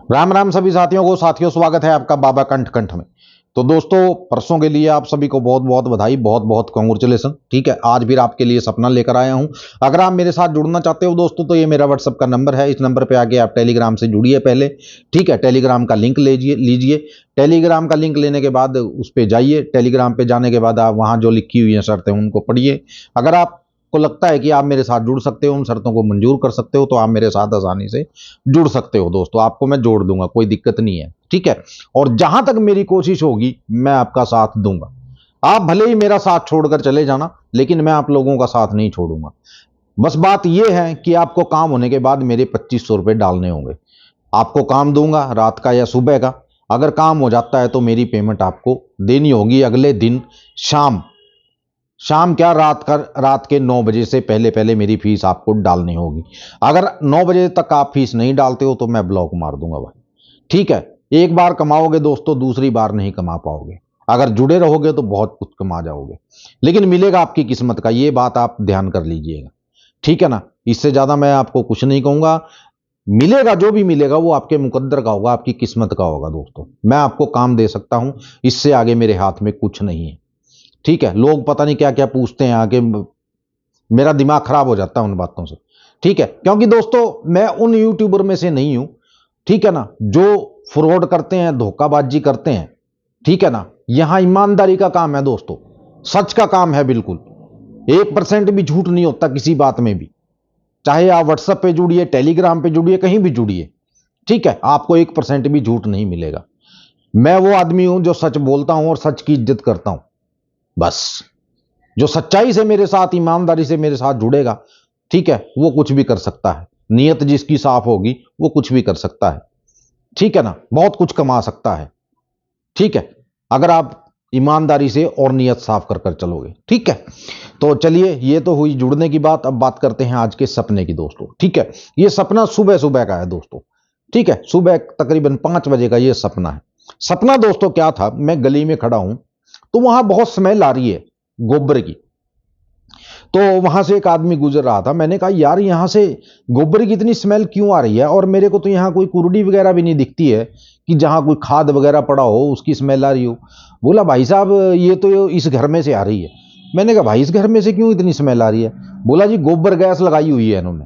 राम राम सभी साथियों को। साथियों, स्वागत है आपका बाबा कंठ कंठ में। तो दोस्तों, परसों के लिए आप सभी को बहुत बहुत बधाई, बहुत बहुत कॉन्ग्रेचुलेसन। ठीक है, आज भी आपके लिए सपना लेकर आया हूं। अगर आप मेरे साथ जुड़ना चाहते हो दोस्तों, तो ये मेरा व्हाट्सअप का नंबर है। इस नंबर पे आके आप टेलीग्राम से जुड़िए पहले। ठीक है, टेलीग्राम का लिंक लीजिए। टेलीग्राम का लिंक लेने के बाद उस पर जाइए। टेलीग्राम पे जाने के बाद आप वहां जो लिखी हुई है शर्तें उनको पढ़िए। अगर आपको लगता है कि आप मेरे साथ जुड़ सकते हो, उन शर्तों को मंजूर कर सकते हो, तो आप मेरे साथ आसानी से जुड़ सकते हो दोस्तों। आपको मैं जोड़ दूंगा, कोई दिक्कत नहीं है। ठीक है, और जहां तक मेरी कोशिश होगी मैं आपका साथ दूंगा। आप भले ही मेरा साथ छोड़कर चले जाना, लेकिन मैं आप लोगों का साथ नहीं छोड़ूंगा। बस बात यह है कि आपको काम होने के बाद मेरे 2500 रुपए डालने होंगे। आपको काम दूंगा रात का या सुबह का। अगर काम हो जाता है तो मेरी पेमेंट आपको देनी होगी अगले दिन शाम। शाम क्या, रात के 9 बजे से पहले पहले मेरी फीस आपको डालनी होगी। अगर 9 बजे तक आप फीस नहीं डालते हो तो मैं ब्लॉक मार दूंगा भाई। ठीक है, एक बार कमाओगे दोस्तों, दूसरी बार नहीं कमा पाओगे। अगर जुड़े रहोगे तो बहुत कुछ कमा जाओगे, लेकिन मिलेगा आपकी किस्मत का। ये बात आप ध्यान कर लीजिएगा। ठीक है ना, इससे ज्यादा मैं आपको कुछ नहीं कहूंगा। मिलेगा, जो भी मिलेगा वो आपके मुकद्दर का होगा, आपकी किस्मत का होगा दोस्तों। मैं आपको काम दे सकता हूं, इससे आगे मेरे हाथ में कुछ नहीं है। ठीक है, लोग पता नहीं क्या क्या पूछते हैं आके, मेरा दिमाग खराब हो जाता है उन बातों से। ठीक है, क्योंकि दोस्तों मैं उन यूट्यूबर में से नहीं हूं, ठीक है ना, जो फ्रॉड करते हैं, धोखाबाजी करते हैं। ठीक है ना, यहां ईमानदारी का काम है दोस्तों, सच का काम है बिल्कुल। 1% भी झूठ नहीं होता किसी बात में भी। चाहे आप व्हाट्सएप पे जुड़िए, टेलीग्राम पे जुड़िए, कहीं भी जुड़िए। ठीक है, आपको 1% भी झूठ नहीं मिलेगा। मैं वो आदमी हूं जो सच बोलता हूं और सच की इज्जत करता हूं। बस जो सच्चाई से मेरे साथ, ईमानदारी से मेरे साथ जुड़ेगा, ठीक है, वो कुछ भी कर सकता है। नीयत जिसकी साफ होगी वो कुछ भी कर सकता है। ठीक है ना, बहुत कुछ कमा सकता है। ठीक है, अगर आप ईमानदारी से और नीयत साफ कर कर चलोगे। ठीक है, तो चलिए, ये तो हुई जुड़ने की बात। अब बात करते हैं आज के सपने की दोस्तों। ठीक है, ये सपना सुबह सुबह का है दोस्तों। ठीक है, सुबह तकरीबन 5 बजे का ये सपना है। सपना दोस्तों क्या था, मैं गली में खड़ा हूं तो वहां बहुत स्मेल आ रही है गोबर की। तो वहां से एक आदमी गुजर रहा था। मैंने कहा यार, यहां से गोबर की इतनी स्मेल क्यों आ रही है, और मेरे को तो यहां कोई कुर्डी वगैरह भी नहीं दिखती है कि जहां कोई खाद वगैरह पड़ा हो उसकी स्मेल आ रही हो। बोला भाई साहब, ये तो इस घर में से आ रही है। मैंने कहा भाई, इस घर में से क्यों इतनी स्मेल आ रही है? बोला जी, गोबर गैस लगाई हुई है इन्होंने।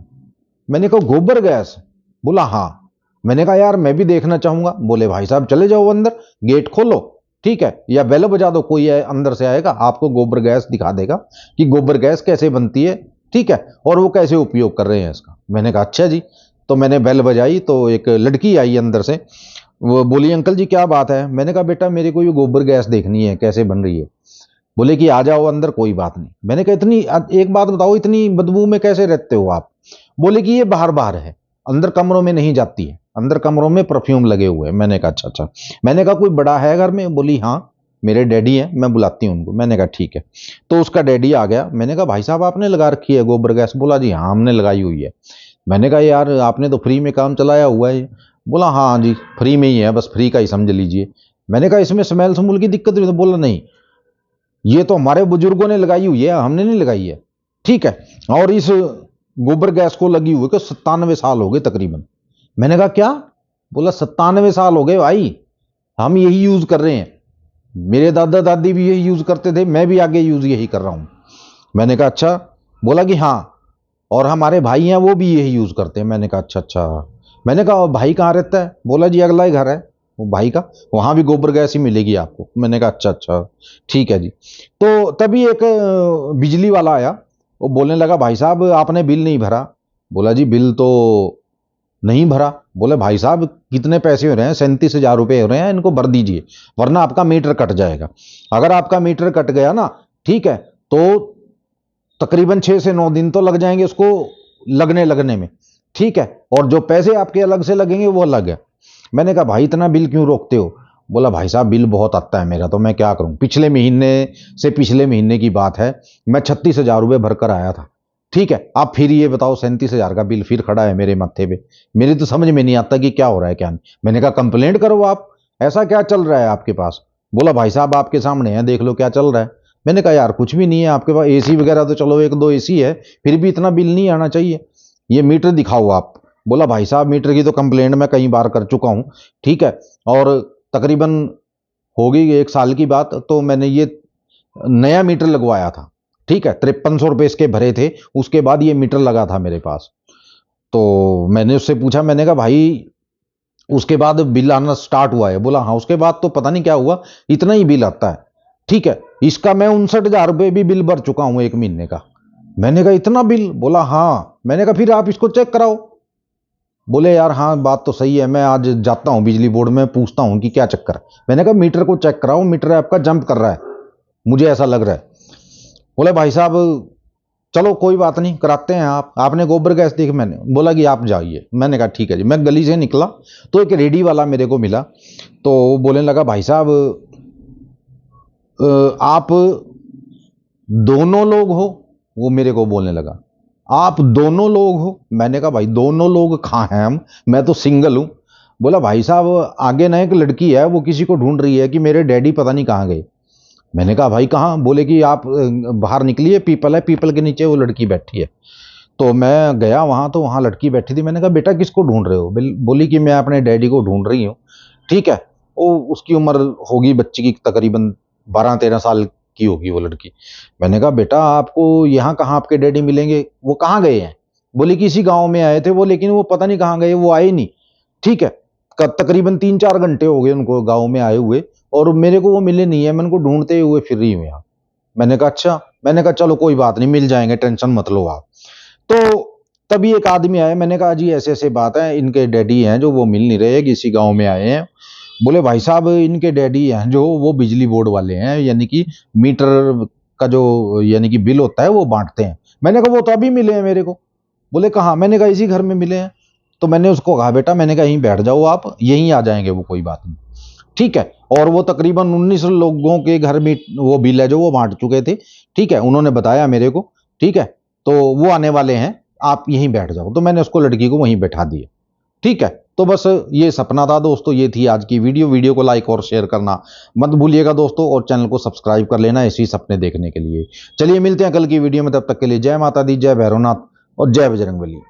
मैंने कहा गोबर गैस? बोला हाँ। मैंने कहा यार, मैं भी देखना चाहूंगा। बोले भाई साहब चले जाओ अंदर, गेट खोलो, ठीक है, या बेल बजा दो, कोई है अंदर से आएगा, आपको गोबर गैस दिखा देगा कि गोबर गैस कैसे बनती है। ठीक है, और वो कैसे उपयोग कर रहे हैं इसका। मैंने कहा अच्छा जी। तो मैंने बेल बजाई तो एक लड़की आई अंदर से। वो बोली अंकल जी क्या बात है। मैंने कहा बेटा, मेरे को ये गोबर गैस देखनी है कैसे बन रही है। बोले कि आ जाओ अंदर, कोई बात नहीं। मैंने कहा इतनी, एक बात बताओ, इतनी बदबू में कैसे रहते हो आप? बोले कि ये बाहर बाहर है, अंदर कमरों में नहीं जाती है, अंदर कमरों में परफ्यूम लगे हुए हैं। मैंने कहा अच्छा अच्छा। मैंने कहा कोई बड़ा है घर में? बोली हाँ, मेरे डैडी हैं, मैं बुलाती हूँ उनको। मैंने कहा ठीक है। तो उसका डैडी आ गया। मैंने कहा भाई साहब, आपने लगा रखी है गोबर गैस? बोला जी हाँ, हमने लगाई हुई है। मैंने कहा यार, आपने तो फ्री में काम चलाया हुआ है। बोला हाँ जी, फ्री में ही है, बस फ्री का ही समझ लीजिए। मैंने कहा इसमें स्मेल समूल की दिक्कत हुई? तो बोला नहीं, ये तो हमारे बुजुर्गों ने लगाई हुई है, हमने नहीं लगाई है। ठीक है, और इस गोबर गैस को लगी हुई 97 साल हो गए तकरीबन। मैंने कहा क्या? बोला 97 साल हो गए भाई, हम यही यूज कर रहे हैं, मेरे दादा दादी भी यही यूज करते थे, मैं भी आगे यूज यही कर रहा हूं। मैंने कहा अच्छा। बोला कि हाँ, और हमारे भाई हैं वो भी यही यूज करते हैं। मैंने कहा अच्छा अच्छा। मैंने कहा भाई कहाँ रहता है? बोला जी अगला ही घर है वो भाई का, वहां भी गोबर गैस ही मिलेगी आपको। मैंने कहा अच्छा अच्छा, ठीक है जी। तो तभी एक बिजली वाला आया। वो बोलने लगा भाई साहब, आपने बिल नहीं भरा। बोला जी बिल तो नहीं भरा। बोले भाई साहब, कितने पैसे हो रहे हैं? 37,000 रुपये हो रहे हैं, इनको भर दीजिए, वरना आपका मीटर कट जाएगा। अगर आपका मीटर कट गया ना, ठीक है, तो तकरीबन 6 से 9 दिन तो लग जाएंगे उसको लगने लगने में। ठीक है, और जो पैसे आपके अलग से लगेंगे वो अलग है। मैंने कहा भाई, इतना बिल क्यों रोकते हो? बोला भाई साहब, बिल बहुत आता है मेरा, तो मैं क्या करूं, पिछले महीने से पिछले महीने की बात है, मैं 36,000 रुपये भरकर आया था। ठीक है, आप फिर ये बताओ, 37,000 का बिल फिर खड़ा है मेरे माथे पे। मेरी तो समझ में नहीं आता कि क्या हो रहा है क्या नहीं। मैंने कहा कंप्लेंट करो आप, ऐसा क्या चल रहा है आपके पास? बोला भाई साहब, आपके सामने है, देख लो क्या चल रहा है। मैंने कहा यार कुछ भी नहीं है आपके पास, एसी वगैरह तो चलो 1-2 एसी है, फिर भी इतना बिल नहीं आना चाहिए। ये मीटर दिखाओ आप। बोला भाई साहब मीटर की तो कंप्लेंट मैं कई बार कर चुका हूँ, ठीक है, और तकरीबन हो गई 1 साल की बात, तो मैंने ये नया मीटर लगवाया था, ठीक है, 5300 रुपये इसके भरे थे, उसके बाद ये मीटर लगा था मेरे पास। तो मैंने उससे पूछा, मैंने कहा भाई उसके बाद बिल आना स्टार्ट हुआ है? बोला हाँ, उसके बाद तो पता नहीं क्या हुआ, इतना ही बिल आता है, ठीक है, इसका मैं 59,000 रुपये भी बिल भर चुका हूं 1 महीने का। मैंने कहा इतना बिल? बोला हाँ। मैंने कहा फिर आप इसको चेक कराओ। बोले यार हाँ बात तो सही है, मैं आज जाता हूँ बिजली बोर्ड में, पूछता हूँ कि क्या चक्कर है। मैंने कहा मीटर को चेक कराओ, मीटर आपका जंप कर रहा है, मुझे ऐसा लग रहा है। बोले भाई साहब चलो कोई बात नहीं, कराते हैं, आपने गोबर गैस देखी? मैंने बोला कि आप जाइए। मैंने कहा ठीक है जी। मैं गली से निकला तो एक रेडी वाला मेरे को मिला, तो वो बोलने लगा भाई साहब आप दोनों लोग हो? वो मेरे को बोलने लगा आप दोनों लोग हो? मैंने कहा भाई दोनों लोग कहाँ हैं हम, मैं तो सिंगल हूं। बोला भाई साहब आगे ना एक लड़की है, वो किसी को ढूंढ रही है कि मेरे डैडी पता नहीं कहाँ गए। मैंने कहा भाई कहाँ? बोले कि आप बाहर निकलिए, पीपल है, पीपल के नीचे वो लड़की बैठी है। तो मैं गया वहां, तो वहां लड़की बैठी थी। मैंने कहा बेटा किसको ढूंढ रहे हो? बोली कि मैं अपने डैडी को ढूंढ रही हूँ, ठीक है। वो उसकी उम्र होगी बच्ची की तकरीबन 12-13 साल की होगी वो लड़की। मैंने कहा बेटा आपको यहाँ कहाँ आपके डैडी मिलेंगे, वो कहाँ गए हैं? बोली कि इसी गाँव में आए थे वो, लेकिन वो पता नहीं कहाँ गए, वो आए नहीं, ठीक है। तकरीबन 3-4 घंटे हो गए उनको गाँव में आए हुए, और मेरे को वो मिले नहीं है, मैं उनको ढूंढते हुए फिर रही हूँ यहाँ। मैंने कहा अच्छा। मैंने कहा चलो कोई बात नहीं, मिल जाएंगे, टेंशन मत लो आप। तो तभी एक आदमी आया, मैंने कहा जी ऐसे ऐसे बात है, इनके डैडी हैं जो वो मिल नहीं रहे, किसी गांव में आए हैं। बोले भाई साहब इनके डैडी हैं जो वो बिजली बोर्ड वाले हैं, यानी कि मीटर का जो यानी कि बिल होता है वो बांटते हैं। मैंने कहा वो तो अभी मिले हैं मेरे को। बोले कहाँ? मैंने कहा इसी घर में मिले हैं। तो मैंने उसको कहा बेटा, मैंने कहा यहीं बैठ जाओ आप, यहीं आ जाएंगे वो, कोई बात नहीं, ठीक है। और वो तकरीबन 19 लोगों के घर में वो बिल है जो वो बांट चुके थे, ठीक है, उन्होंने बताया मेरे को, ठीक है। तो वो आने वाले हैं, आप यहीं बैठ जाओ। तो मैंने उसको लड़की को वहीं बैठा दिया, ठीक है। तो बस ये सपना था दोस्तों, ये थी आज की वीडियो को लाइक और शेयर करना मत भूलिएगा दोस्तों, और चैनल को सब्सक्राइब कर लेना ऐसे ही सपने देखने के लिए। चलिए मिलते हैं कल की वीडियो में, तब तक के लिए जय माता दी, जय भैरवनाथ और जय बजरंगबली।